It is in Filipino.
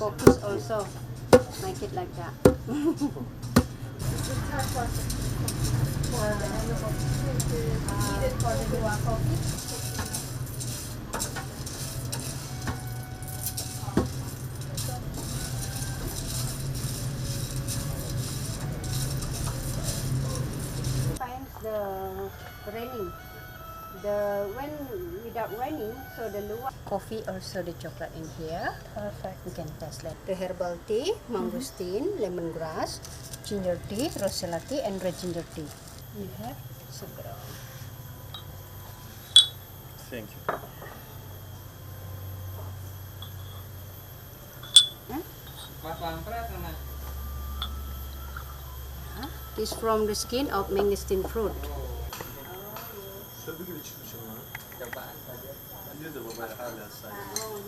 focus also. Make it like that. Needed for the Dua coffee. Times the raining. When without raining, so the luwak coffee also the chocolate in here. Perfect. You can taste that. The herbal tea, mangosteen, lemongrass, ginger tea, rosella tea, and red ginger tea. You have sugar. Thank you. This from the skin of mangosteen fruit. Tabii ki de çıkmışım lan. Ne de bu ben hala sayıyorum.